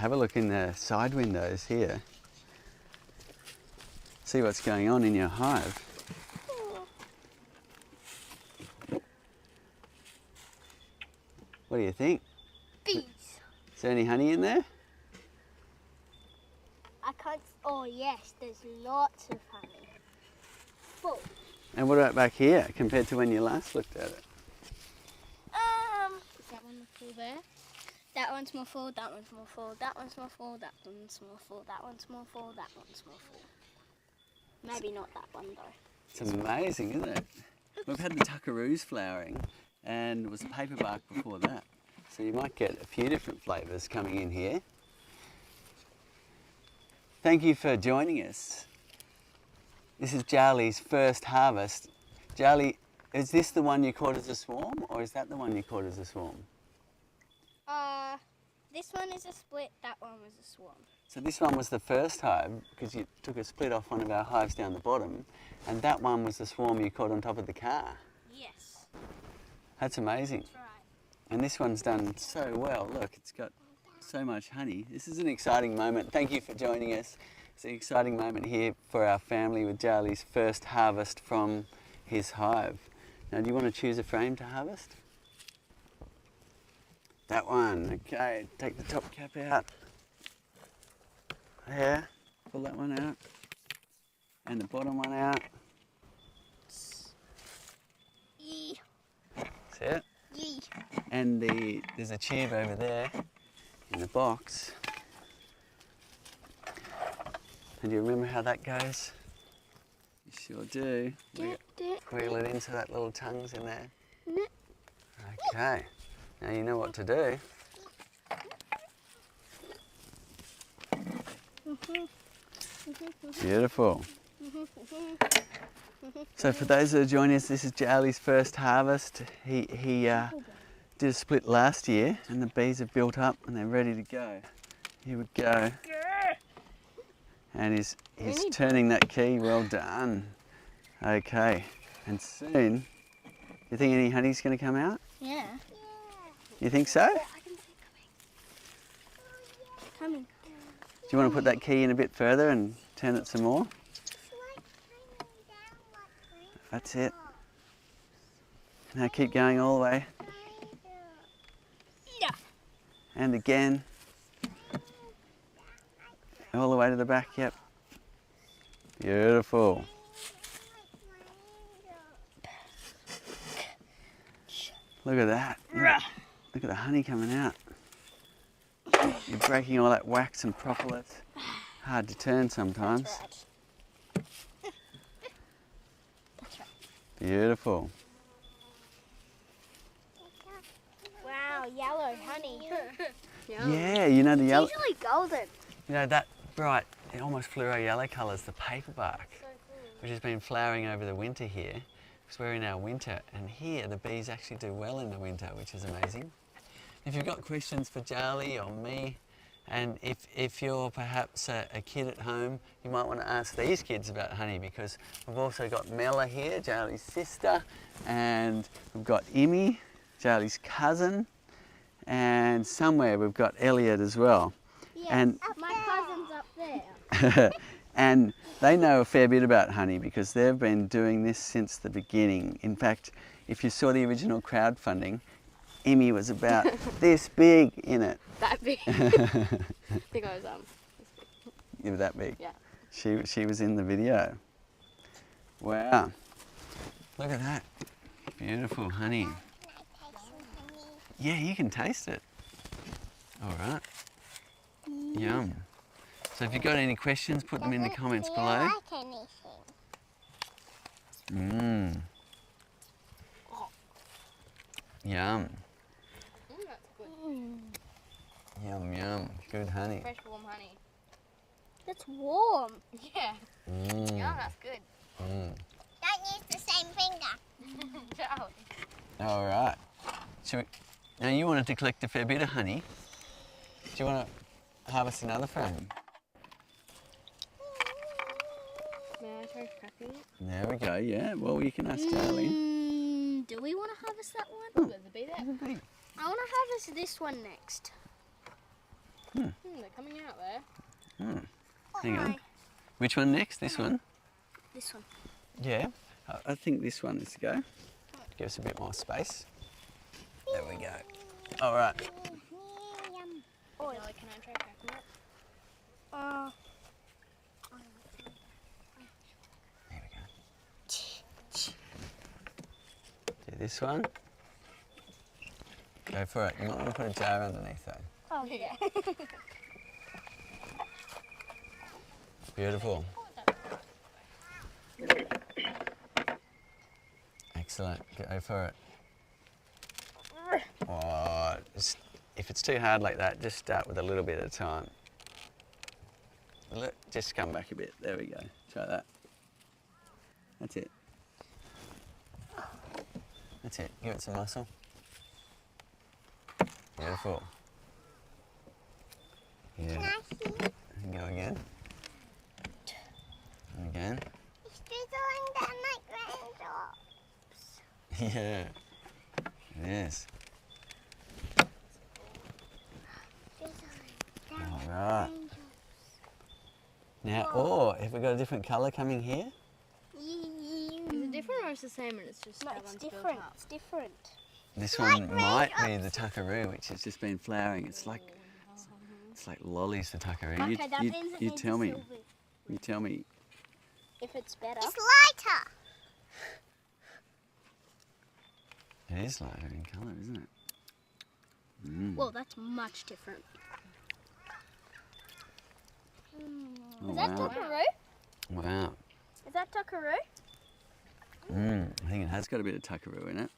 have a look in the side windows here. See what's going on in your hive. What do you think? Bees. Is there any honey in there? I can't. Oh yes, there's lots of honey. Full. And what about back here compared to when you last looked at it? Is that one full there? That one's more full. That one's more full. That one's more full. That one's more full. That one's more full. That one's more full. Maybe not that one though. It's amazing, isn't it? We've had the tuckaroos flowering, and it was paperbark before that. So you might get a few different flavours coming in here. Thank you for joining us. This is Jarli's first harvest. Jarli, is this the one you caught as a swarm, or is that the one you caught as a swarm? This one is a split, that one was a swarm. So this one was the first hive, because you took a split off one of our hives down the bottom, and that one was the swarm you caught on top of the car. Yes. That's amazing. That's right. And this one's done so well. Look, it's got so much honey. This is an exciting moment. Thank you for joining us. It's an exciting moment here for our family with Jarli's first harvest from his hive. Now, do you want to choose a frame to harvest? That one. Okay, take the top cap out. There, pull that one out. And the bottom one out. Yee. That's it. Yee. And there's a tube over there in the box. And do you remember how that goes? You sure do. Wiggle it into that little tongues in there. Okay, now you know what to do. Beautiful. So for those that are joining us, this is Jarli's first harvest. He did a split last year, and the bees have built up and they're ready to go. Here we go. And he's turning that key. Well done. Okay, and soon, you think any honey's going to come out? Yeah. You think so? I can see it coming. Do you want to put that key in a bit further and turn it some more? That's it. Now keep going all the way. Yeah. And again. All the way to the back, yep. Beautiful. Look at that. Look at the honey coming out. You're breaking all that wax and propolis. Hard to turn sometimes. That's right. That's right. Beautiful. Wow, yellow honey. Yeah, you know the yellow. It's usually golden. You know that bright, almost fluoro yellow colour is the paperbark, So cool. which has been flowering over the winter here, because we're in our winter, and here the bees actually do well in the winter, which is amazing. If you've got questions for Jarli or me, and if you're perhaps a kid at home, you might want to ask these kids about honey, because we've also got Mella here, Jarli's sister, and we've got Imi, Jarli's cousin, and somewhere we've got Elliot as well. Yes, And my cousin's up there. and they know a fair bit about honey because they've been doing this since the beginning. In fact, if you saw the original crowdfunding, Emmy was about this big in it. That big. I think I was You were that big? Yeah. She was in the video. Wow. Look at that. Beautiful honey. Yeah, you can taste it. All right. Yum. So if you've got any questions, put them in the comments below. Mmm. Yum. that's good. Yum, yum. Good honey. Fresh warm honey. That's warm. Yeah. Mmm. Yeah, that's good. Mm. Don't use the same finger. Charlie. All right. Now you wanted to collect a fair bit of honey. Do you want to harvest another frame? May I try cracking it? There we go, yeah. Well, you can ask Jarli. Do we want to harvest that one? There's a bee there. I want to harvest this one next. They're coming out there. Hang on. Which one next? This one? This one. Yeah. I think this one is to go. Give us a bit more space. There we go. All right. Jarli, can I try cracking it? There we go. Do this one. Go for it. You might want to put a jar underneath though. Oh, yeah. Beautiful. Excellent. Go for it. Oh, if it's too hard like that, just start with a little bit at a time. Just come back a bit. There we go. Try that. That's it. That's it. Give it some muscle. Beautiful. Yeah. And go again. And again. It's drizzling down like raindrops. Yeah. It is. Drizzling down All right. raindrops. Now, have we got a different colour coming here? Is it different or it's the same and it's just No, that it's one's built different. up? It's different. This one might be the tuckaroo, which has just been flowering. It's like lollies, the tuckaroo. Okay, that means it you needs tell a me. silver. You tell me. If it's better. It's lighter. It is lighter in colour, isn't it? Mm. Well, that's much different. Oh, Is that wow. tuckaroo? Wow. Is that tuckaroo? I think it has got a bit of tuckaroo in it.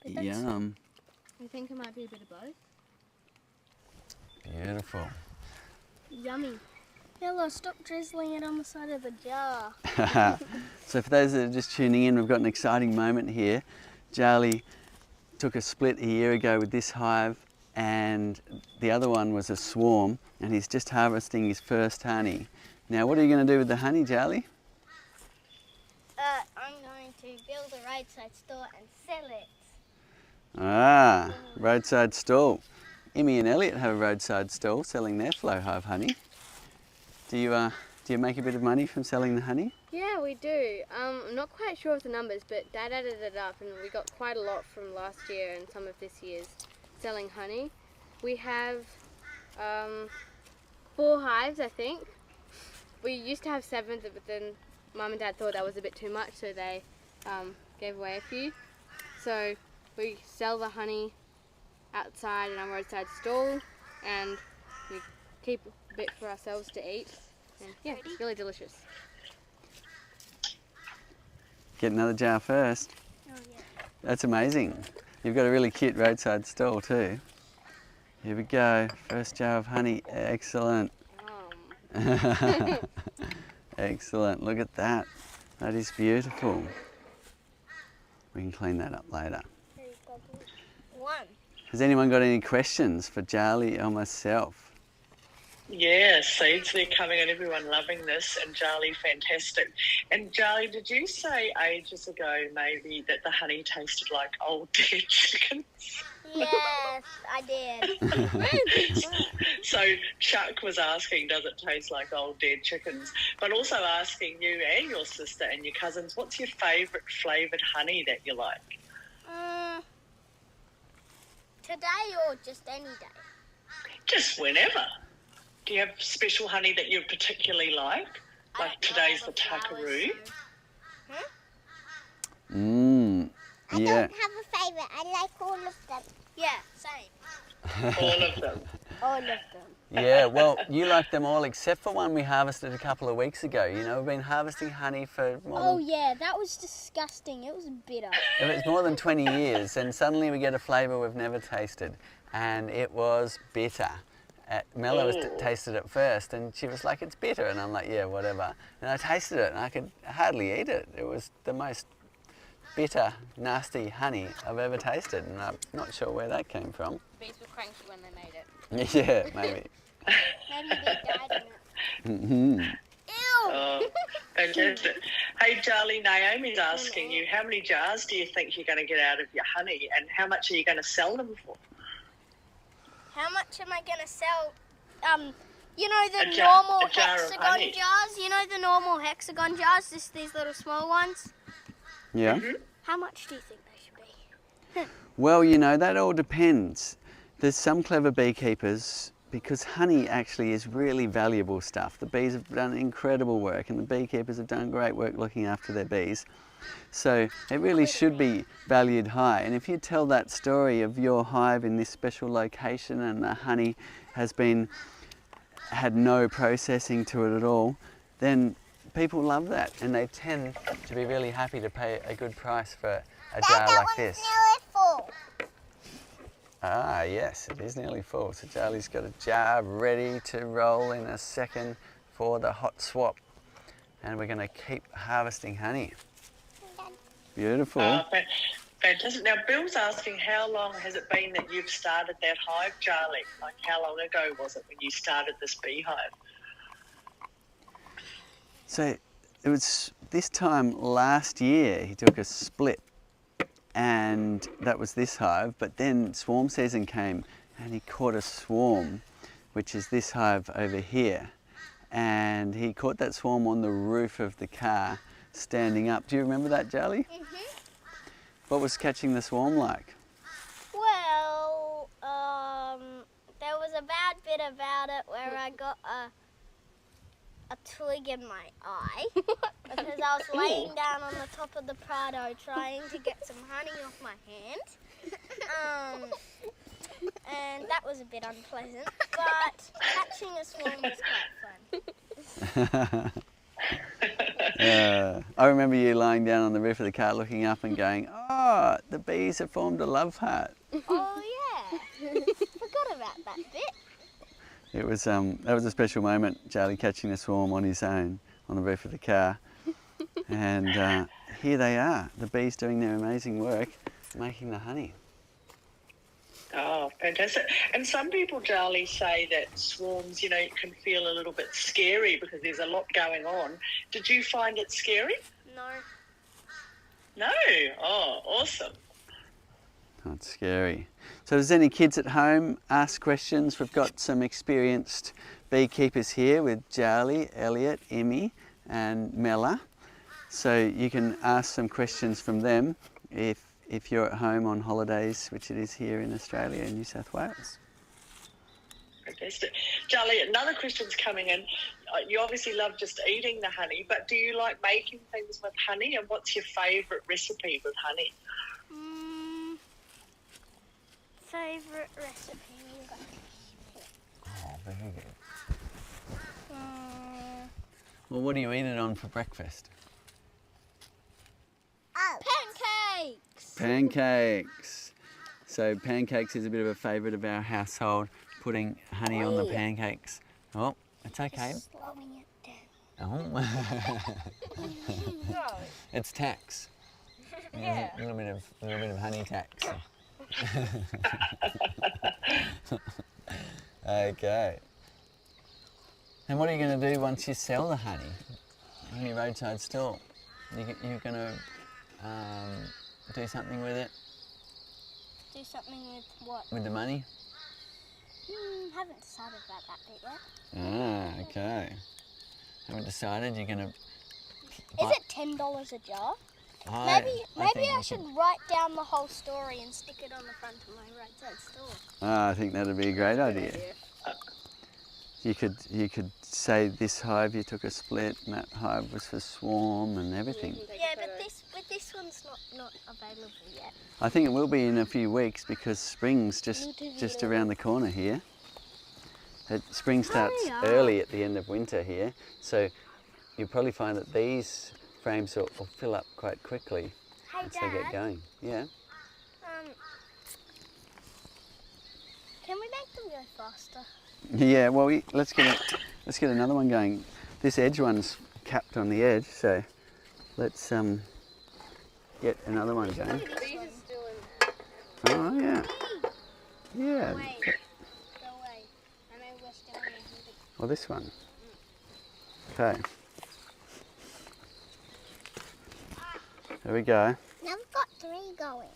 But that's- Yum. I think it might be a bit of both. Beautiful. Yummy. Ella, stop drizzling it on the side of the jar. So for those that are just tuning in, we've got an exciting moment here. Jarli took a split a year ago with this hive, and the other one was a swarm, and he's just harvesting his first honey. Now, what are you going to do with the honey, Jarli? I'm going to build a roadside store and sell it. Ah, roadside stall. Emmy and Elliot have a roadside stall selling their flow hive honey. Do you make a bit of money from selling the honey? Yeah, we do. I'm not quite sure of the numbers, but Dad added it up and we got quite a lot from last year and some of this year's selling honey. We have 4 hives, I think. We used to have 7, but then Mum and Dad thought that was a bit too much, so they gave away a few. So we sell the honey outside in our roadside stall and we keep a bit for ourselves to eat. And yeah, it's really delicious. Get another jar first. Oh, yeah. That's amazing. You've got a really cute roadside stall too. Here we go. First jar of honey. Excellent. Excellent. Look at that. That is beautiful. We can clean that up later. One. Has anyone got any questions for Jarli or myself? Yeah, seeds, they're coming and everyone loving this, and Jarli, fantastic. And Jarli, did you say ages ago maybe that the honey tasted like old dead chickens? Yes, I did. So Chuck was asking, does it taste like old dead chickens? But also asking you and your sister and your cousins, what's your favourite flavoured honey that you like? Today or just any day? Just whenever. Do you have special honey that you particularly like? I Like don't know today's all the flowers, tuckaroo. so- I Yeah. don't have a favourite. I like all of them. Yeah, same. All of them. All of them. Yeah, well, you like them all except for one we harvested a couple of weeks ago. You know, we've been harvesting honey for more Oh than, yeah, that was disgusting. It was bitter. it's more than 20 years, and suddenly we get a flavour we've never tasted, and it was bitter. Mella was tasted it first, and she was like, "It's bitter," and I'm like, "Yeah, whatever." And I tasted it, and I could hardly eat it. It was the most bitter, nasty honey I've ever tasted, and I'm not sure where that came from. Bees were cranky when they made it. Yeah, maybe. Maybe they died in it. Mhm. Ew! Oh, fantastic. Hey, Jarli, Naomi's asking you, how many jars do you think you're going to get out of your honey, and how much are you going to sell them for? how much am I going to sell? You know the A jar- normal a jar of hexagon honey. jars? You know the normal hexagon jars? Just these little small ones? Yeah. How much do you think they should be? Well, you know, that all depends. There's some clever beekeepers, because honey actually is really valuable stuff. The bees have done incredible work and the beekeepers have done great work looking after their bees. So it really should be valued high. And if you tell that story of your hive in this special location and the honey has had no processing to it at all, then people love that and they tend to be really happy to pay a good price for a jar that like one's this. nearly full. Ah, yes, it is nearly full. So Jarli's got a jar ready to roll in a second for the hot swap. And we're going to keep harvesting honey. Beautiful. Fantastic. Now, Bill's asking how long has it been that you've started that hive, Jarli? Like, how long ago was it when you started this beehive? So it was this time last year he took a split and that was this hive, but then swarm season came and he caught a swarm, which is this hive over here. And he caught that swarm on the roof of the car standing up. Do you remember that, Jarli? What was catching the swarm like? Well, there was a bad bit about it where I got a twig in my eye because I was laying down on the top of the Prado trying to get some honey off my hand. And that was a bit unpleasant, but catching a swarm was quite fun. I remember you lying down on the roof of the car looking up and going, oh, the bees have formed a love heart. Oh yeah, forgot about that bit. It was that was a special moment, Jarli catching the swarm on his own on the roof of the car. And here they are, the bees doing their amazing work, making the honey. Oh, fantastic. And some people, Jarli, say that swarms, you know, can feel a little bit scary because there's a lot going on. Did you find it scary? No. No? Oh, awesome. Not scary. So if there's any kids at home, ask questions. We've got some experienced beekeepers here with Jarli, Elliot, Emmy and Mella. So you can ask some questions from them if you're at home on holidays, which it is here in Australia and New South Wales. Fantastic. Jarli, another question's coming in. You obviously love just eating the honey, but do you like making things with honey? And what's your favourite recipe with honey? Favourite recipe? Oh, very good. Well, what do you eat it on for breakfast? Pancakes! Pancakes. So pancakes is a bit of a favourite of our household, putting honey on the pancakes. Oh, it's okay. Just slowing it down. Oh. It's tax. Yeah. A little bit of honey tax. Okay. And what are you going to do once you sell the honey in your roadside stall? You're going to do something with it? Do something with what? With the money? Haven't decided about that bit yet. Ah, okay. Haven't decided. You're going to... Is it $10 a jar? Maybe I should write down the whole story and stick it on the front of my roadside store. I think that'd be a great idea. You could say this hive you took a split and that hive was for swarm and everything. Yeah, but this one's not available yet. I think it will be in a few weeks because spring's just around the corner here. Spring starts early at the end of winter here, so you'll probably find that these frames will fill up quite quickly once they get going. Yeah. Can we make them go faster? Yeah. Well, let's get another one going. This edge one's capped on the edge, so let's get another one going. These are still in there. Oh yeah. Yeah. Go away. I know we're still in there. Well, this one. Okay. There we go. Now we've got 3 going.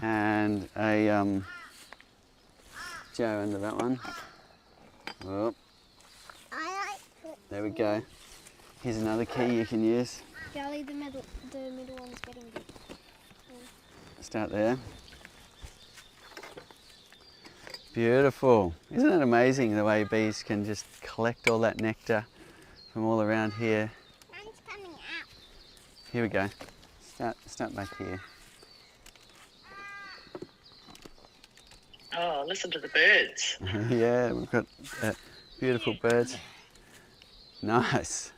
And Joe under that one. Oh, I like it. there we go. Here's another key you can use. Jarli, the middle one's getting big. Start there. Beautiful. Isn't it amazing the way bees can just collect all that nectar from all around here? Mine's coming out. Here we go. Start back here. Oh, listen to the birds. Yeah, we've got beautiful birds. Nice.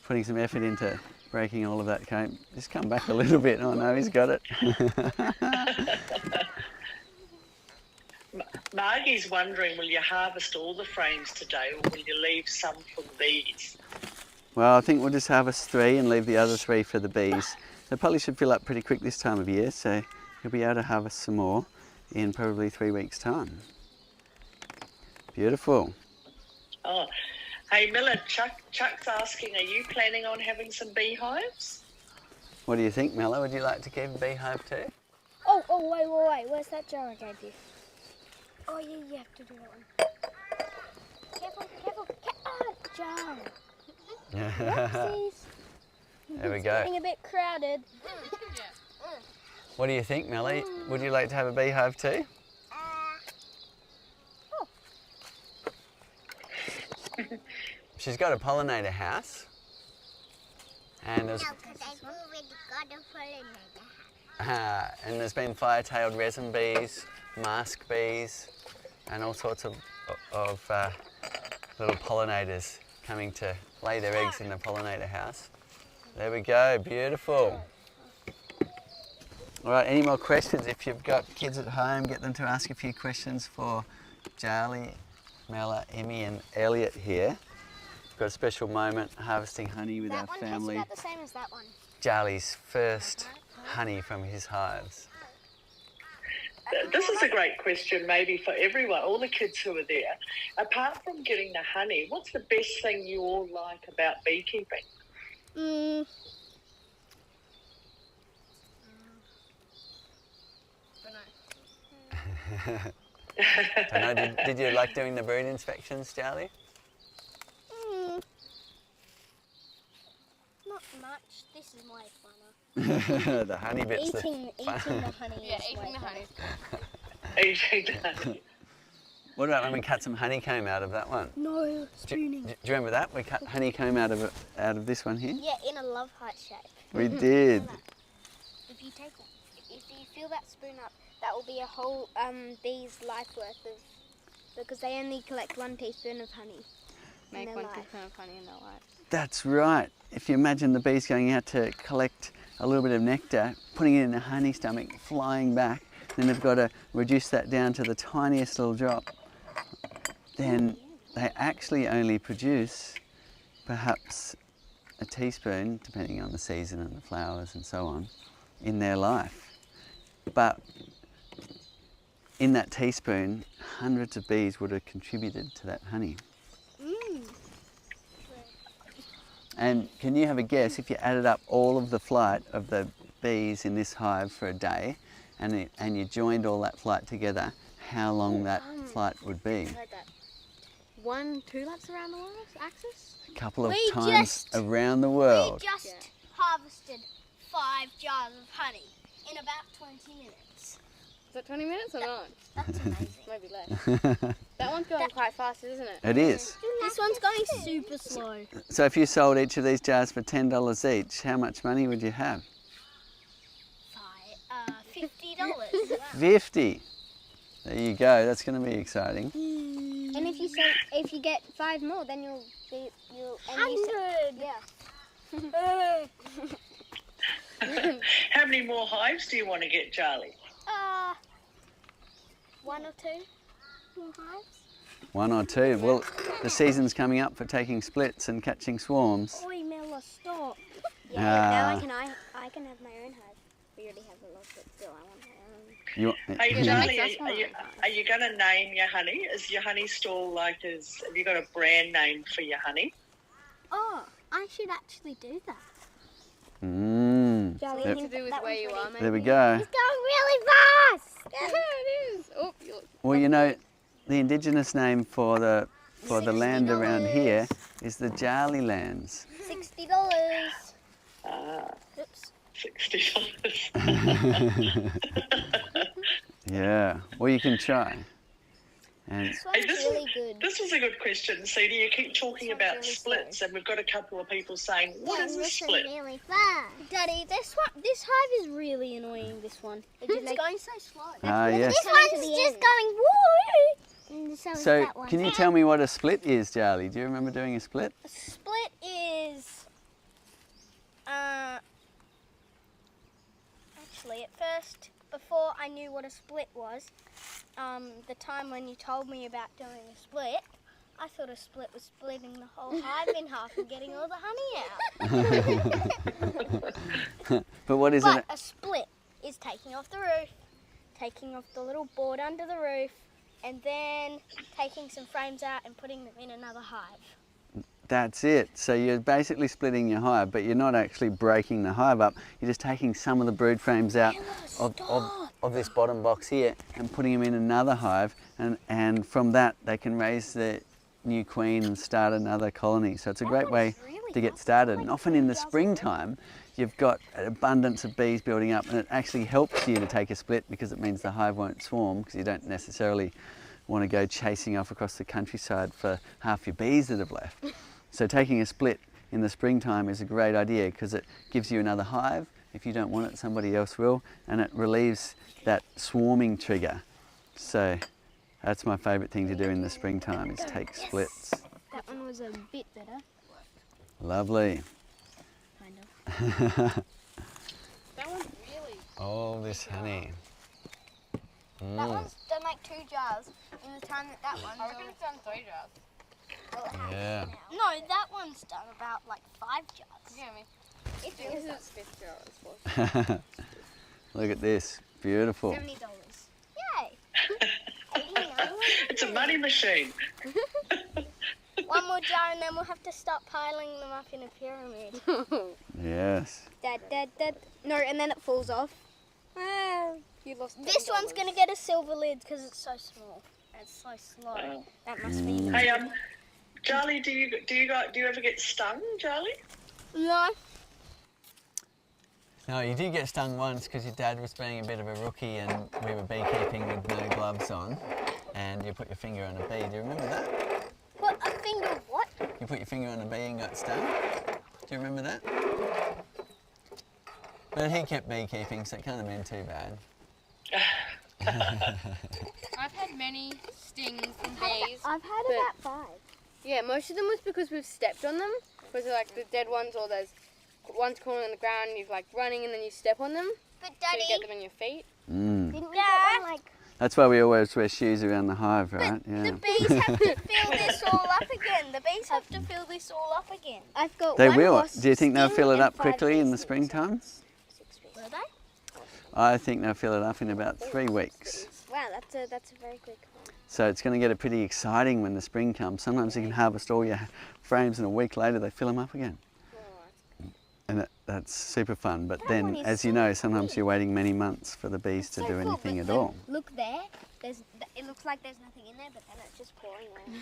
Putting some effort into breaking all of that comb. Just come back a little bit. Oh no, he's got it. Margie's wondering, will you harvest all the frames today or will you leave some for the bees? Well, I think we'll just harvest 3 and leave the other 3 for the bees. They probably should fill up pretty quick this time of year, so you'll be able to harvest some more in probably 3 weeks' time. Beautiful. Oh, hey Miller, Chuck's asking, are you planning on having some beehives? What do you think, Mella? Would you like to keep a beehive too? Oh, wait. Where's that jar I gave you? Oh, yeah, you have to do that one. Careful. Oh, jar. Whoopsies. There we It's go. getting a bit crowded. What do you think, Melly? Would you like to have a beehive too? She's got a pollinator house. And there's, No, because I've already got a pollinator. and there's been fire-tailed resin bees, mask bees, and all sorts of little pollinators coming to lay their eggs in the pollinator house. There we go, beautiful. All right, any more questions? If you've got kids at home, get them to ask a few questions for Jarli, Mella, Emmy and Elliot here. We've got a special moment harvesting honey with our That one family. tastes about the same as that one. Jarli's first honey from his hives. This is a great question maybe for everyone, all the kids who are there. Apart from getting the honey, what's the best thing you all like about beekeeping? Don't know, did you like doing the brood inspections, Jarli? Not much. This is my funner. The honey bit's Eating the honey. Yeah, is eating way the honey. Eating the honey. What about when we cut some honeycomb out of that one? No, Do spooning. you remember that? We cut honeycomb out of this one here? Yeah, in a love heart shape. We did. If you take, if you fill that spoon up, that will be a whole bee's life worth of, because they only collect 1 teaspoon of honey. Make their 1 life. teaspoon of honey in their life. That's right. If you imagine the bees going out to collect a little bit of nectar, putting it in a honey stomach, flying back, then they've got to reduce that down to the tiniest little drop. Then they actually only produce perhaps a teaspoon, depending on the season and the flowers and so on, in their life. But in that teaspoon, hundreds of bees would have contributed to that honey. And can you have a guess, if you added up all of the flight of the bees in this hive for a day and you joined all that flight together, how long that flight would be? Heard that. 1-2 laps around the world axis? A couple of We times just- around the world. We just harvested 5 jars of honey in about 20 minutes. Is that 20 minutes or not? That's amazing. Maybe less. That one's going quite fast, isn't it? It is. This one's going super slow. So if you sold each of these jars for $10 each, how much money would you have? $50. 50. There you go. That's going to be exciting. And if you get 5 more, then you'll 100. Yeah. How many more hives do you want to get, Jarli? 1 or 2 more hives. 1 or 2. Well, the season's coming up for taking splits and catching swarms. Oi, Mella, stop. Ah. Now I can have my own hive. We already have a lot, but still I want my own. Hey, That's Jarli, one. are you going to name your honey? Is your honey stall have you got a brand name for your honey? Oh, I should actually do that. Mmm. Jarli, Yep. To do with where you are, maybe? There we go. It's going really fast. Yeah, it is. Oh, Well, you know, the indigenous name for the land around here is the Jarli lands. $60. Oops. $60. Yeah, well you can try. And This one's really good. This was a good question, Cedar. You keep talking Sounds about really splits, and we've got a couple of people saying, "What is a This split?" is really fun. Daddy, this hive is really annoying, this one. It's going so slow. yes. This one's just going woo! And so is So that one. can you tell me what a split is, Jarli? Do you remember doing a split? A split is, actually at first, before I knew what a split was, the time when you told me about doing a split, I thought a split was splitting the whole hive in half and getting all the honey out. But what is But it? a split is taking off the roof, taking off the little board under the roof, and then taking some frames out and putting them in another hive. That's it. So you're basically splitting your hive, but you're not actually breaking the hive up. You're just taking some of the brood frames out of this bottom box here and putting them in another hive, and from that they can raise the new queen and start another colony. So it's a great way to get started. And often in the springtime, you've got an abundance of bees building up, and it actually helps you to take a split because it means the hive won't swarm, because you don't necessarily want to go chasing off across the countryside for half your bees that have left. So taking a split in the springtime is a great idea because it gives you another hive. If you don't want it, somebody else will, and it relieves that swarming trigger. So that's my favourite thing to do in the springtime, is take splits. That one was a bit better. Lovely. Kind of. That one's really. All this honey. That one's done like 2 jars in the time that one. I reckon it's done 3 jars. Yeah. No, that one's done about like 5 jars. Yeah, I mean, It's this really is its 5th jar. Look at this. Beautiful. $70. Yay! 89. It's a money machine. One more jar and then we'll have to start piling them up in a pyramid. Yes. No, and then it falls off. You lost This $10. one's gonna get a silver lid because it's so small. It's so slow. Oh. That must be. Hey, Jarli, do you ever get stung, Jarli? No. No, you did get stung once because your dad was being a bit of a rookie and we were beekeeping with no gloves on, and you put your finger on a bee. Do you remember that? Put a finger what? You put your finger on a bee and got stung? Do you remember that? But he kept beekeeping, so it can't have been too bad. I've had many stings from bees. I've had But- about 5. Yeah, most of them was because we've stepped on them. Because they're like the dead ones, or there's one's crawling on the ground and you're like running and then you step on them. But So you get Daddy, them on your feet. Mm. didn't we get one like That's why we always wear shoes around the hive, right? the Yeah. bees have to fill this all up again. The bees have to fill this all up again. I've got They one will. wasp Do you think they'll sting fill it and up 5 quickly in bee the stings. springtime? Will they? I think they'll fill it up in about 3 weeks. Wow, that's a very quick one. So it's going to get pretty exciting when the spring comes. Sometimes you can harvest all your frames and a week later they fill them up again. And that's super fun. But That then, one is as you so know, sometimes big. you're waiting many months for the bees to So do cool, anything but at then all. Look there. It looks like there's nothing in there, but then it's just pouring out.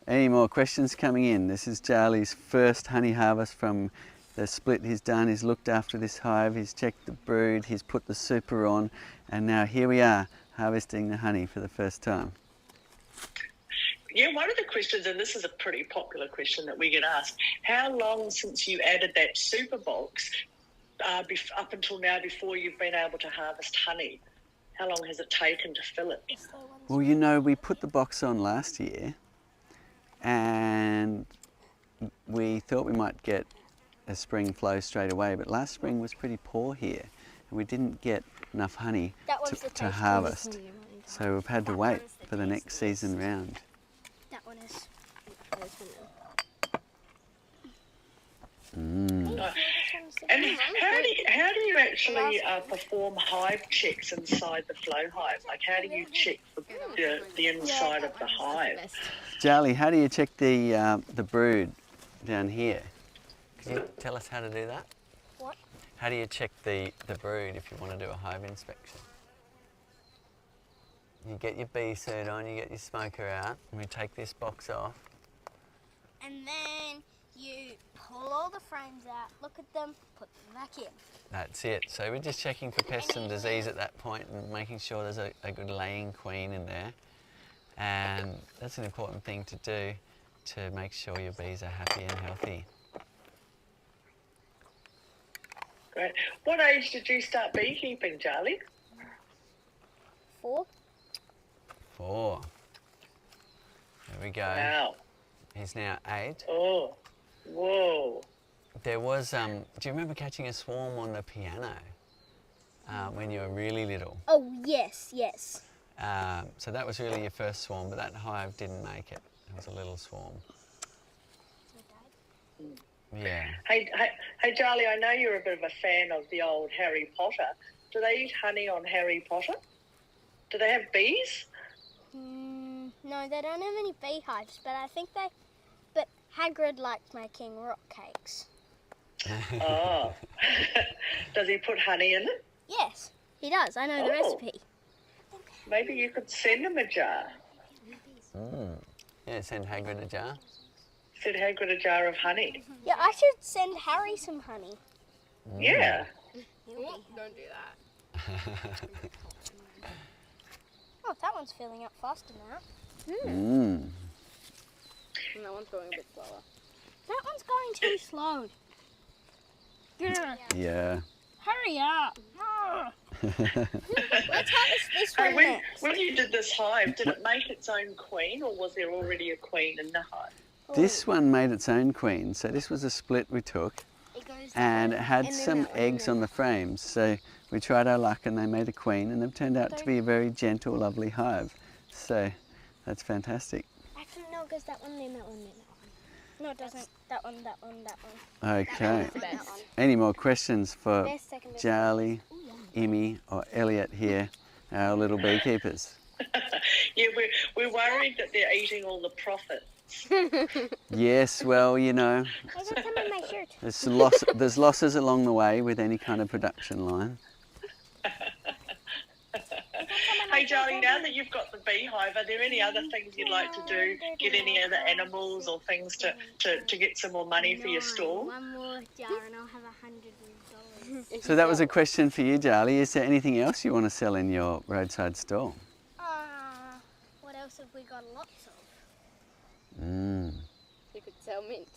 Any more questions coming in? This is Jarli's first honey harvest from the split he's done. He's looked after this hive, he's checked the brood, he's put the super on, and now here we are harvesting the honey for the first time. Yeah, one of the questions, and this is a pretty popular question that we get asked, how long since you added that super box up until now before you've been able to harvest honey? How long has it taken to fill it? Well, you know, we put the box on last year and we thought we might get a spring flow straight away, but last spring was pretty poor here and we didn't get enough honey That one's the to tastiest harvest. honey I've ever So we've had to That wait one is the for the next tastiest. season round. That one is. Mm. And how do you actually perform hive checks inside the flow hive? Like, how do you check for the inside of the hive? Jarli, how do you check the brood down here? Could you tell us how to do that? What? How do you check the brood if you want to do a hive inspection? you get your bee suit on, you get your smoker out, and we take this box off. And then you pull all the frames out, look at them, put them back in. That's it. So we're just checking for pests and disease at that point and making sure there's a good laying queen in there. And that's an important thing to do to make sure your bees are happy and healthy. Great. What age did you start beekeeping, Jarli? 4. 4. There we go. Wow. He's now 8. Oh, whoa. There was, do you remember catching a swarm on the piano when you were really little? Oh, yes, yes. So that was really your first swarm, but that hive didn't make it. It was a little swarm. Yeah. Hey, Jarli, I know you're a bit of a fan of the old Harry Potter. Do they eat honey on Harry Potter? Do they have bees? No, they don't have any beehives, but I think they... But Hagrid liked making rock cakes. Oh. Does he put honey in it? Yes, he does. I know the Oh. recipe. Maybe you could send him a jar. Yeah, send Hagrid a jar. Send Hagrid a jar of honey. Yeah, I should send Harry some honey. Yeah. Don't do that. Oh, that one's filling up faster now. And that one's going a bit slower. That one's going too slow. Yeah. Hurry up. Let's harvest this Hey, one when, next. when you did this hive, did it make its own queen or was there already a queen in the hive? This one made its own queen. So this was a split we took, It goes and it had and then some that one eggs there. on the frames. So we tried our luck and they made a queen, and they've turned out to be a very gentle, lovely hive. So that's fantastic. Actually, no, it goes that one, then that one, then that one. No, it doesn't. That one, that one, that one. Okay. The best. Any more questions for Best, second best. Jarli, Emmy, or Elliot here, our little beekeepers? Yeah, we're worried that they're eating all the profits. Yes, well, you know, I got some in my shirt. there's losses along the way with any kind of production line. Hey, Jarli, now that you've got the beehive, are there any other things you'd like to do? Get any other animals or things to get some more money for your stall? One more jar and I'll have $100. So that was a question for you, Jarli. Is there anything else you want to sell in your roadside stall? What else have we got lots of? You could sell mint.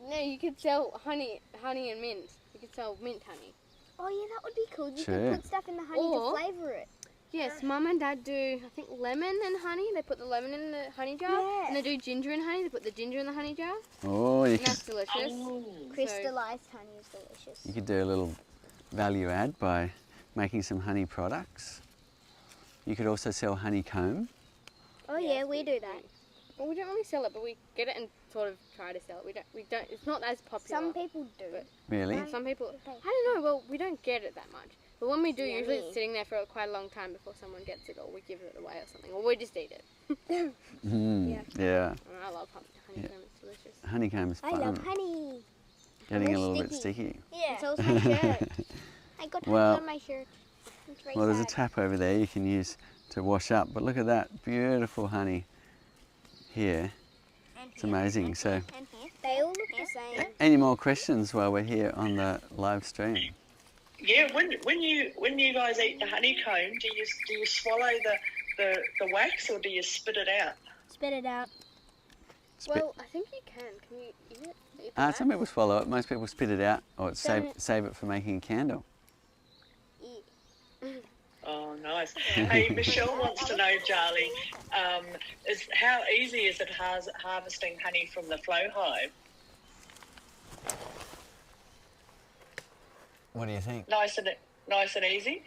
No, you could sell honey and mint. You could sell mint honey. Oh yeah, that would be cool. You Sure. could put stuff in the honey Or- to flavour it. Yes, Mum and Dad do, I think, lemon and honey. They put the lemon in the honey jar. Yeah. And they do ginger and honey. They put the ginger in the honey jar. Oh, And that's delicious. Crystallized honey is delicious. you could do a little value add by making some honey products. You could also sell honeycomb. Oh yeah, we do that. Well, we don't really sell it, but we get it and sort of try to sell it. We don't. It's not as popular. Some people do. But- Really? Some people. I don't know. Well, we don't get it that much. But when we do, Yeah, usually me. it's sitting there for quite a long time before someone gets it, or we give it away or something, or we just eat it. Yeah. And I love honeycomb. It's delicious. Honeycomb's I fun. love honey. Getting a Almost little bit sticky. Yeah. So is my shirt. I got Well- honey on my shirt. It's very Well, there's a sad. tap over there you can use to wash up. But look at that beautiful honey here. It's amazing. So, And here. They all look the same. any more questions while we're here on the live stream? Yeah, when you guys eat the honeycomb, do you swallow the wax or do you spit it out? Spit it out. Well, I think you can. Can you eat it? Eat the Some wax? people swallow it. Most people spit it out or Don't- save it for making a candle. Oh, nice. Hey, Michelle wants to know, Jarli, how easy is it harvesting honey from the flow hive? What do you think? Nice and easy?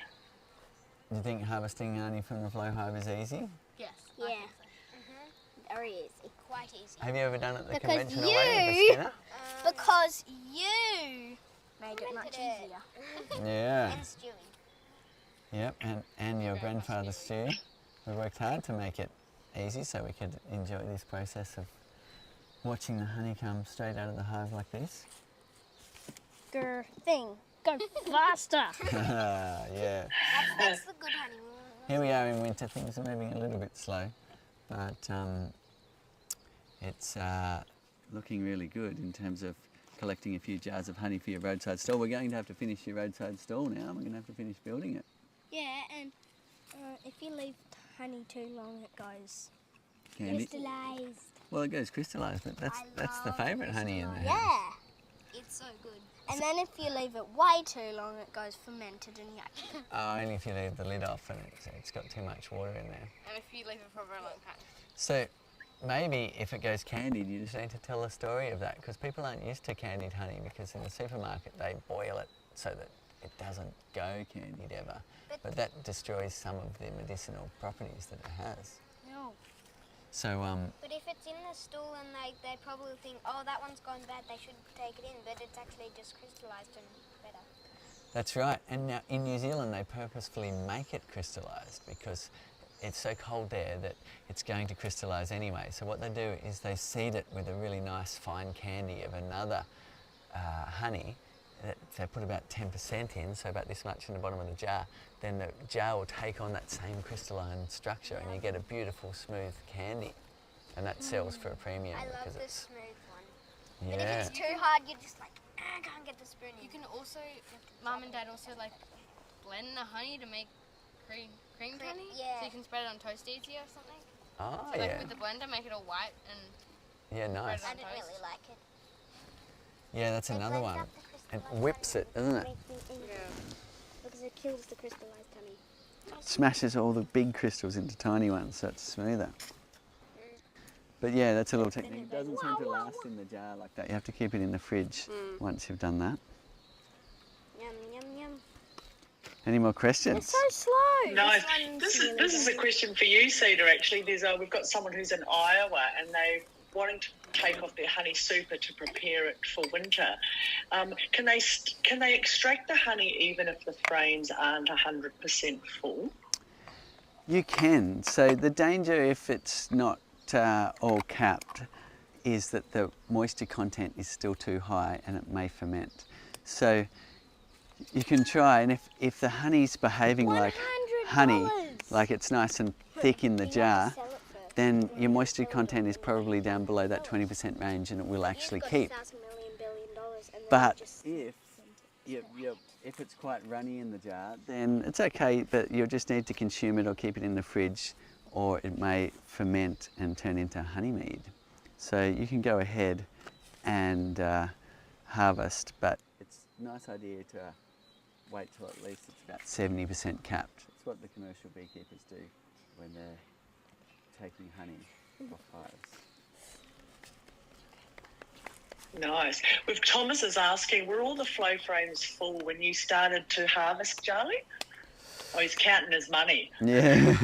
Do you think harvesting honey from the flow hive is easy? Yeah. Very easy. Quite easy. Have you ever done it the Because conventional way with a you- spinner? Because you made it much easier. Yeah. And Stewie. Yep, and your grandfather Stu, we worked hard to make it easy so we could enjoy this process of watching the honey come straight out of the hive like this. Go faster. Yeah. That's the good honey. Here we are in winter. winter things are moving a little bit slow, but it's looking really good in terms of collecting a few jars of honey for your roadside stall. We're going to have to finish your roadside stall now. We're going to have to finish building it. Yeah, and if you leave honey too long, it goes Candy. crystallized. Well, it goes crystallised, but that's the favourite honey in there. Yeah. It's so good. And then if you leave it way too long, it goes fermented and yucky. Only if you leave the lid off and it's got too much water in there. And if you leave it for a very long time. So maybe if it goes candied, you just need to tell a story of that, because people aren't used to candied honey, because in the supermarket they boil it so that it doesn't go candied ever. But that destroys some of the medicinal properties that it has. No. So But if it's in the stool and they probably think, oh, that one's gone bad, they should take it in. But it's actually just crystallised and better. that's right. And now in New Zealand they purposefully make it crystallised because it's so cold there that it's going to crystallise anyway. So what they do is they seed it with a really nice fine candy of another honey. They put about 10% in, so about this much in the bottom of the jar. Then the jar will take on that same crystalline structure and you get a beautiful smooth candy. And that sells for a premium. I love because the it's, smooth one. But yeah. if it's too hard, you're just like, I can't get the spoon. You can also, Mum and Dad also like blend the honey to make cream honey. yeah. So you can spread it on toast easier or something. Oh, So like yeah. with the blender, make it all white and Yeah, nice. I didn't really like it. Yeah, that's another one. It whips it, doesn't it? Because it kills the crystallized honey. Smashes all the big crystals into tiny ones so it's smoother. But yeah, that's a little technique. It doesn't seem to last in the jar like that. You have to keep it in the fridge once you've done that. Yum, yum, yum. Any more questions? It's so slow. No, this is a question for you, Cedar. Actually, we've got someone who's in Iowa, and they wanting to take off their honey super to prepare it for winter. Can they extract the honey even if the frames aren't 100% full? You can. So the danger if it's not all capped is that the moisture content is still too high and it may ferment. So you can try, and if the honey's behaving like honey, like it's nice and thick in the jar, then your moisture content is probably down below that 20% range and it will actually keep. But if it's quite runny in the jar, then it's okay, but you'll just need to consume it or keep it in the fridge, or it may ferment and turn into honey mead. So you can go ahead and harvest, but it's a nice idea to wait till at least it's about 70% capped. It's what the commercial beekeepers do when they're taking honey off hives. Nice. With Thomas is asking, were all the flow frames full when you started to harvest, Jarli? Oh, he's counting his money. Yeah.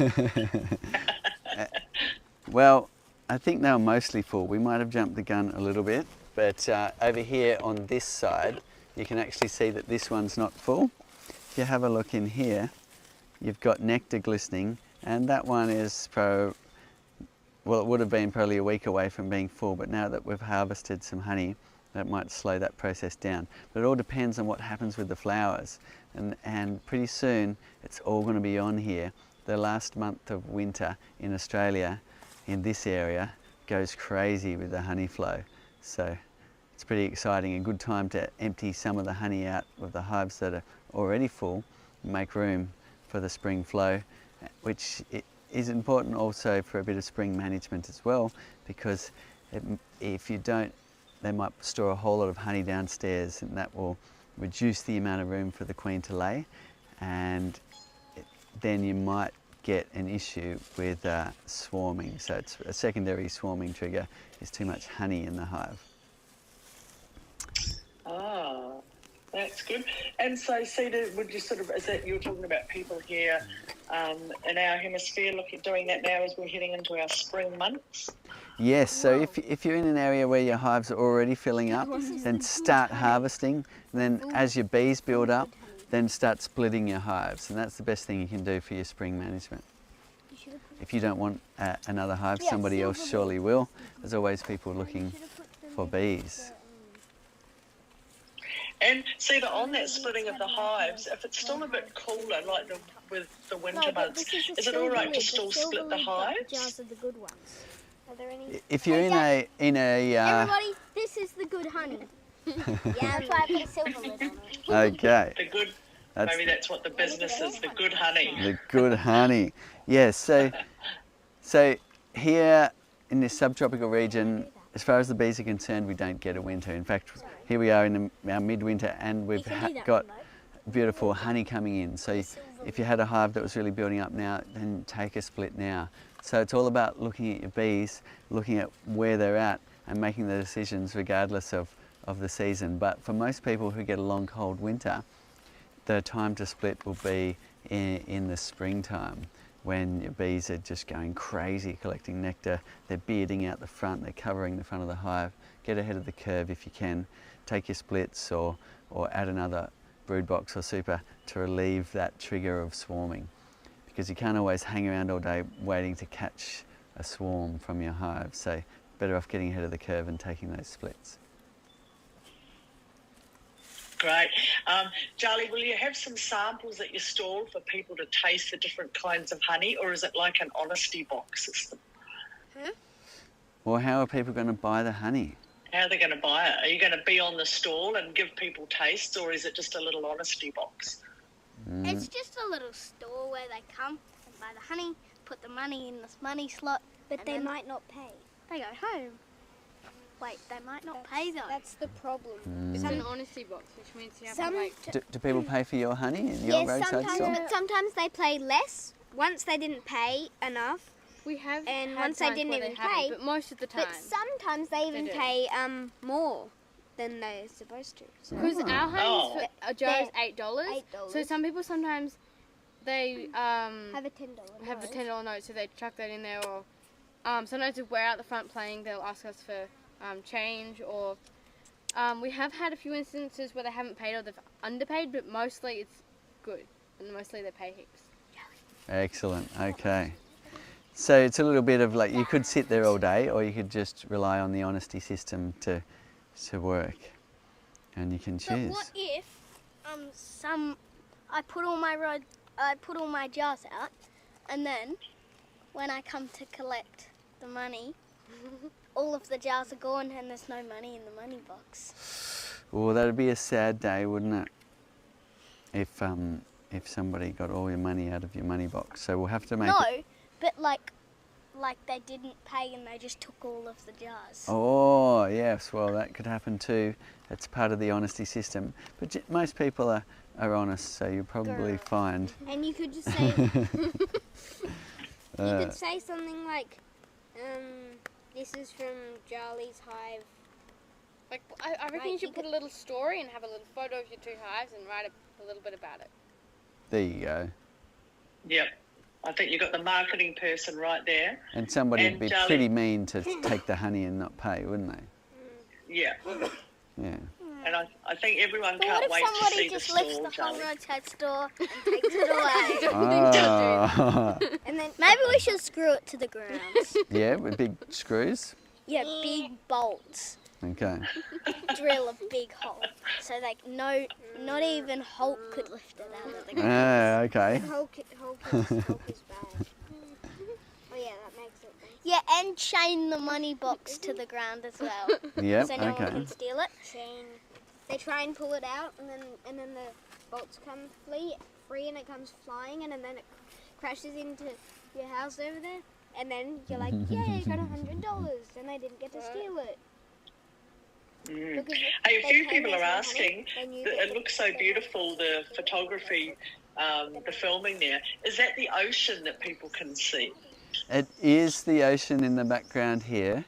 Well, I think they were mostly full. We might have jumped the gun a little bit, but over here on this side, you can actually see that this one's not full. If you have a look in here, you've got nectar glistening, and that one is well, it would have been probably a week away from being full, but now that we've harvested some honey, that might slow that process down. But it all depends on what happens with the flowers, and pretty soon it's all going to be on here. The last month of winter in Australia, in this area, goes crazy with the honey flow. So it's pretty exciting, a good time to empty some of the honey out of the hives that are already full, make room for the spring flow, which is important also for a bit of spring management as well, because if you don't, they might store a whole lot of honey downstairs, and that will reduce the amount of room for the queen to lay, and then you might get an issue with swarming. So it's a secondary swarming trigger is too much honey in the hive. Oh, that's good. And so, Cedar, would you is that you're talking about people here in our hemisphere doing that now as we're heading into our spring months? Yes, so if you're in an area where your hives are already filling up, then start harvesting. And then as your bees build up, then start splitting your hives. And that's the best thing you can do for your spring management. If you don't want another hive, somebody else surely will. There's always people looking for bees. And Cedar, on that splitting of the hives, if it's still a bit cooler, like with the winter months. Is it all right to still split the hives? Jars are the good ones. Are there any? If you're in a Everybody, this is the good honey. Yeah, that's why I put a silver lid on it. okay, The good, that's maybe that's what the business is, the good honey. the good honey. Yes, so here in this subtropical region, as far as the bees are concerned, we don't get a winter. In fact, here we are in our midwinter, and we've got beautiful honey coming in. So if you had a hive that was really building up now, then take a split now. So it's all about looking at your bees, looking at where they're at, and making the decisions regardless of the season. But for most people who get a long cold winter, the time to split will be in the springtime, when your bees are just going crazy collecting nectar. They're bearding out the front, they're covering the front of the hive. Get ahead of the curve if you can. Take your splits or add another brood box or super to relieve that trigger of swarming, because you can't always hang around all day waiting to catch a swarm from your hive. So better off getting ahead of the curve and taking those splits. Great. Jarli, will you have some samples at your stall for people to taste the different kinds of honey, or is it like an honesty box system? Well, how are people going to buy the honey? How are they going to buy it? Are you going to be on the stall and give people tastes, or is it just a little honesty box? It's just a little store where they come and buy the honey, put the money in this money slot, But they might not pay. they go home. Wait, they might not pay though. That's the problem. It's an honesty box, which means you have to like. Do people pay for your honey in your roadside stall? But sometimes they pay less. Once they didn't pay enough, We have. And had once they times didn't where even haven't, pay, but most of the time. but sometimes they even do. pay more than they're supposed to. So Because our honey is a jar is They're $8. So $8. some people sometimes they have a $10. have a $10 note, so they chuck that in there, or sometimes if we're out the front playing, they'll ask us for change, or we have had a few instances where they haven't paid or they've underpaid, but mostly it's good, and mostly they pay heaps. Excellent, okay. So it's a little bit of like, you could sit there all day, or you could just rely on the honesty system to work, and you can But choose. what if I put all my jars out, and then when I come to collect the money, all of the jars are gone and there's no money in the money box. Well, that'd be a sad day, wouldn't it? If somebody got all your money out of your money box. So we'll have to make No, it. but like they didn't pay and they just took all of the jars. Oh, yes, well, that could happen too. It's part of the honesty system. But most people are honest, so you'll probably find. And you could just say, you could say something like, this is from Jarli's hive. Like I reckon you should put a little story and have a little photo of your two hives and write a little bit about it. There you go. Yep. I think you've got the marketing person right there. And somebody would be Jarli- pretty mean to take the honey and not pay, wouldn't they? Yeah. Yeah. And I think everyone But can't what wait if to see somebody the just lifts stall, the whole Jarli. roadside store and takes it away? Oh. And then Maybe we should screw it to the ground. Yeah, with big screws. Yeah, big bolts. Okay. Drill a big hole. So like not even Hulk could lift it out of the ground. Okay. Hulk is bad. Oh yeah, that makes it nice. Yeah, and chain the money box to the ground as well. Yep, So no one okay. can steal it. Chain. They try and pull it out, and then the bolts come free, and it comes flying, and then it crashes into your house over there, and then you're like, yay, I got $100, and I didn't get to steal it. Mm. Because Hey, a they few came people as are my honey, asking, they knew that that it looks so beautiful, the photography, the filming there. Is that the ocean that people can see? It is the ocean in the background here,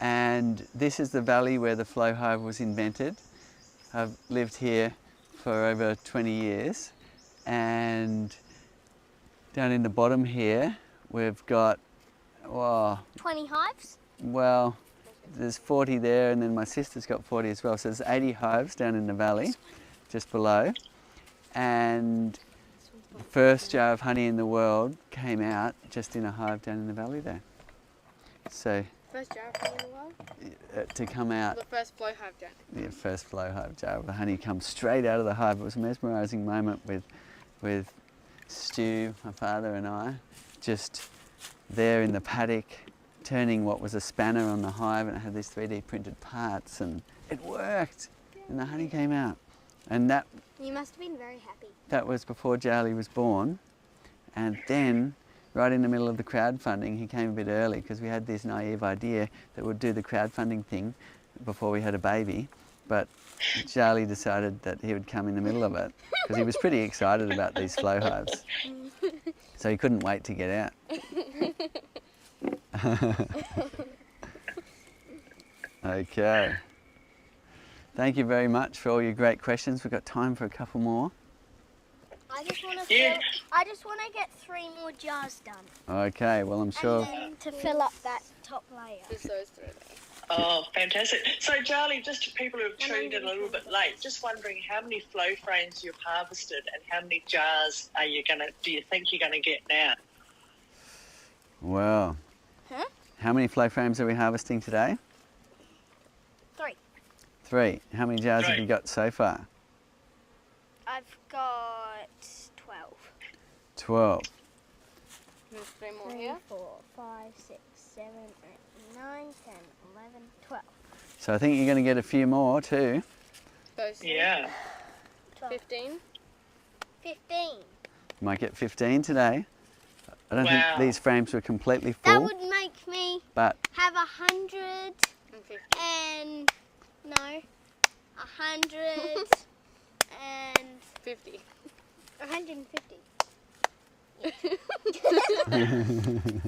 and this is the valley where the flow hive was invented. I've lived here for over 20 years, and down in the bottom here we've got, 20 hives? well, there's 40 there, and then my sister's got 40 as well, so there's 80 hives down in the valley just below. And the first jar of honey in the world came out just in a hive down in the valley there. So First jar of honey in the world? to come out, The first flow hive jar. the first flow hive jar of the honey comes straight out of the hive. It was a mesmerising moment with Stu, my father and I, just there in the paddock, turning what was a spanner on the hive, and it had these 3D printed parts, and it worked, and the honey came out. And that You must have been very happy. was before Jarli was born. And then, right in the middle of the crowdfunding, he came a bit early because we had this naive idea that we'd do the crowdfunding thing before we had a baby. But Jarli decided that he would come in the middle of it because he was pretty excited about these flow hives. So he couldn't wait to get out. Okay. Thank you very much for all your great questions. We've got time for a couple more. I just want to Yeah. I just want to get 3 more jars done. Okay, well I'm sure. And then to fill up that top layer. Just those three there. Oh, fantastic. So, Jarli, just to people who have tuned in a little bit late, just wondering how many flow frames you've harvested and how many jars do you think you're going to get now? Well, Huh? how many flow frames are we harvesting today? 3. 3. How many jars have you got so far? I've got 12. 12. There's 3 more 3, here. 4, 5, 6, 7, 8, 9, 10, 11, 12. So I think you're going to get a few more too. Those three. Yeah. 12. 15. 15. You might get 15 today. I don't Wow. think these frames were completely That full, would make me but have 100 And 50. and no, 100 and 50. 150.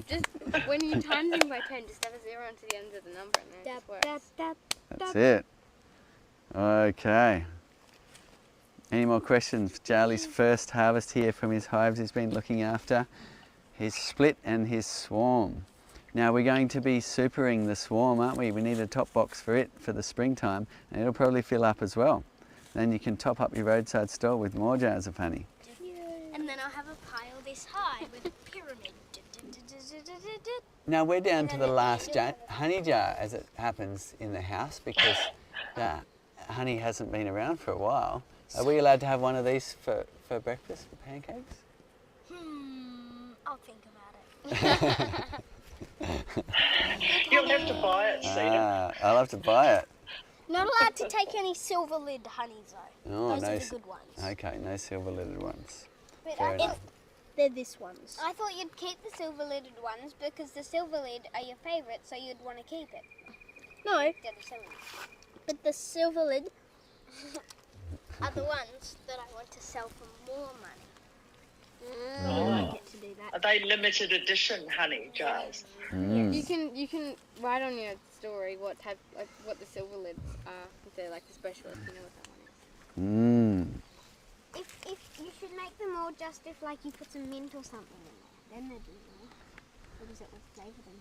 Just when you times things by 10, just have a 0 onto the end of the number and then it just works. that's it. Okay. Any more questions? Jarli's first harvest here from his hives he's been looking after. His split and his swarm. Now we're going to be supering the swarm, aren't we? We need a top box for it for the springtime, and it'll probably fill up as well. Then you can top up your roadside store with more jars of honey. And then I'll have a pile this high with a pyramid. Now we're down to the last honey jar as it happens in the house because the honey hasn't been around for a while. Are we allowed to have one of these for breakfast, for pancakes? I'll think about it. You'll have to buy it, Cedar. I'll have to buy it. Not allowed to take any silver lid honeys though. Oh, Those no are the good ones. Okay, no silver lidded ones. But Fair enough. they're this ones. I thought you'd keep the silver lidded ones because the silver lid are your favourite, so you'd want to keep it. No, Instead of selling it. but the silver lid are the ones that I want to sell for more money. I get to do Are that. they limited edition honey jars? You can write on your story what type, like what the silver lids are. If they're like the special, if you know what that one is. If you should make them all just if like you put some mint or something in there, then they'd be nice. Because it would flavour them.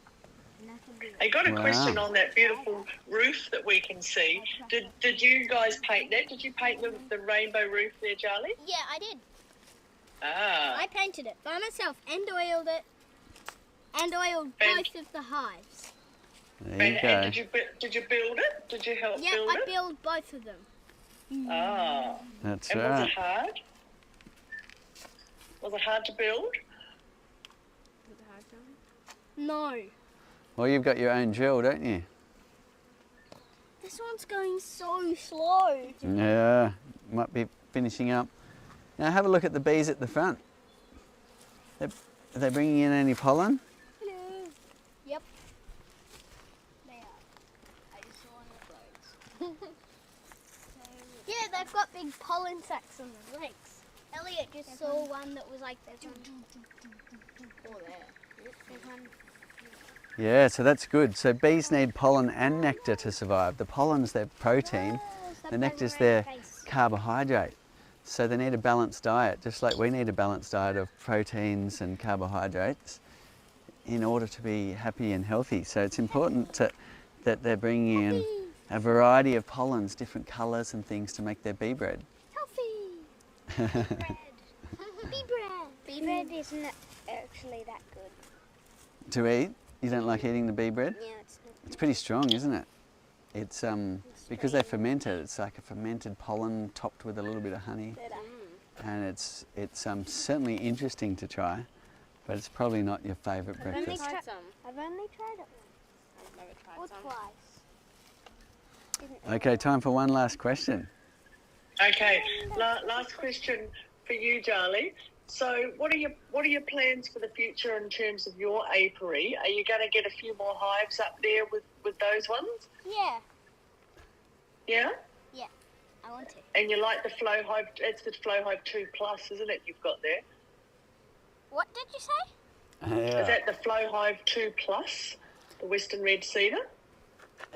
And that would be I got a Wow. question on that beautiful roof that we can see. Did you guys paint that? Did you paint the rainbow roof there, Jarli? Yeah, I did. Ah. I painted it by myself and oiled it. And oiled And- both of the hives. There you And go. did you build it? Did you help Yeah, build I it? built both of them. Ah. That's And was right. it hard? Was it hard to build? No. Well, you've got your own drill, don't you? This one's going so slow. Yeah, might be finishing up. Now have a look at the bees at the front. Are they bringing in any pollen? Hello. Yep. They are. I just saw one of those. Yeah, they've got big pollen sacs on their legs. Elliot just saw one that was like this one. Yeah, so that's good. So bees need pollen and nectar to survive. The pollen's their protein, the nectar's their carbohydrate. So they need a balanced diet, just like we need a balanced diet of proteins and carbohydrates in order to be happy and healthy. So it's important that they're bringing in a variety of pollens, different colours and things to make their bee bread. Healthy. Bee bread. Bee bread isn't actually that good. To eat? You don't like eating the bee bread? Yeah, it's not. It's pretty strong, isn't it? It's because they ferment it. It's like a fermented pollen topped with a little bit of honey. and it's certainly interesting to try, but it's probably not your favourite I've only breakfast. tried some. I've only tried it I've never tried once or some. twice. Okay, time for one last question. Okay, last question for you, Jarli. So, what are your plans for the future in terms of your apiary? Are you going to get a few more hives up there with those ones? Yeah, Yeah. I want to. And you like the Flow Hive? It's the Flow Hive 2 Plus, isn't it? You've got there. What did you say? Is that the Flow Hive 2 Plus, the Western Red Cedar?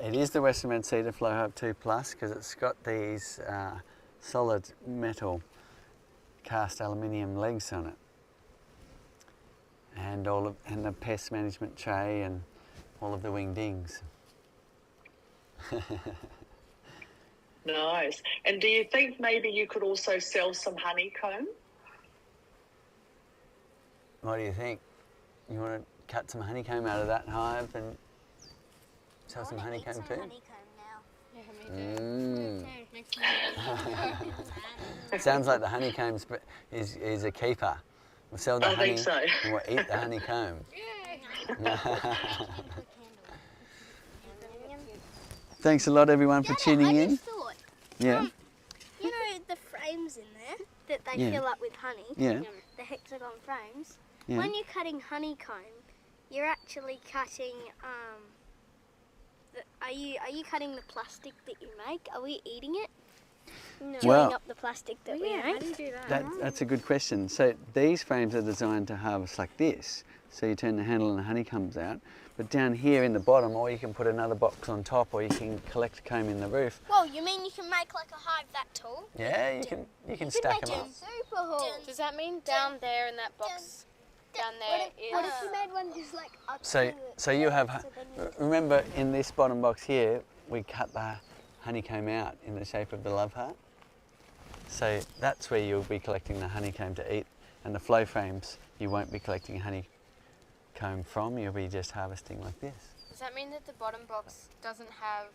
It is the Western Red Cedar Flow Hive 2 Plus because it's got these solid metal cast aluminium legs on it, and and the pest management tray and all of the wingdings. Nice. And do you think maybe you could also sell some honeycomb? What do you think? You want to cut some honeycomb out of that hive and sell some honeycomb too? Honeycomb now. Yeah, me too. Makes me Sounds like the honeycomb is a keeper. We'll sell the I honey think so. and we'll eat the honeycomb. Thanks a lot, everyone, for tuning in. Thought, Yeah, you know the frames in there that they Yeah. fill up with honey, yeah, the hexagon frames. yeah. When you're cutting honeycomb, you're actually cutting. Are you cutting the plastic that you make? Are we eating it? No. Well- Chewing up the plastic that we yeah, how make? do you do that? That's a good question. So these frames are designed to harvest like this. So you turn the handle and the honey comes out. But down here in the bottom, or you can put another box on top, or you can collect comb in the roof. Well, you mean you can make like a hive that tall? Yeah, you can stack them up. Super haul. Does that mean down there in that box, down there is... What if you made one just like up So you have, remember in this bottom box here, we cut the honeycomb out in the shape of the love heart. So that's where you'll be collecting the honeycomb to eat, and the flow frames you won't be collecting honeycomb from, you'll be just harvesting like this. Does that mean that the bottom box doesn't have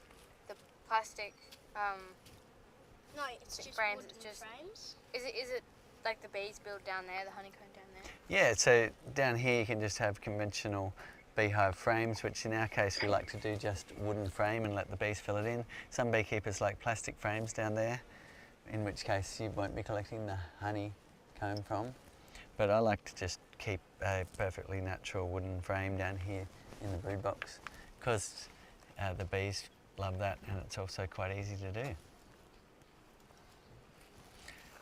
the plastic, No, it's just frames, wooden it's just- frames. is it like the bees build down there, the honeycomb down there? Yeah, so down here you can just have conventional beehive frames, which in our case we like to do just wooden frame and let the bees fill it in. Some beekeepers like plastic frames down there, in which case you won't be collecting the honeycomb from. But I like to just keep a perfectly natural wooden frame down here in the brood box because the bees love that, and it's also quite easy to do.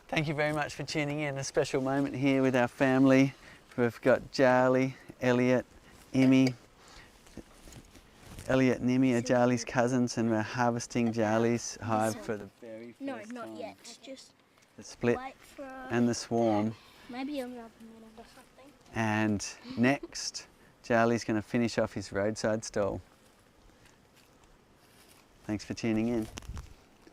Thank you very much for tuning in. A special moment here with our family. We've got Jarli, Elliot, Emmy. Elliot and Emmy are Jarli's cousins, and we're harvesting Jarli's hive for the very first No, time. not yet. Just The split wait for and the swarm. maybe a minute or something. And next, Jarli's going to finish off his roadside stall. Thanks for tuning in.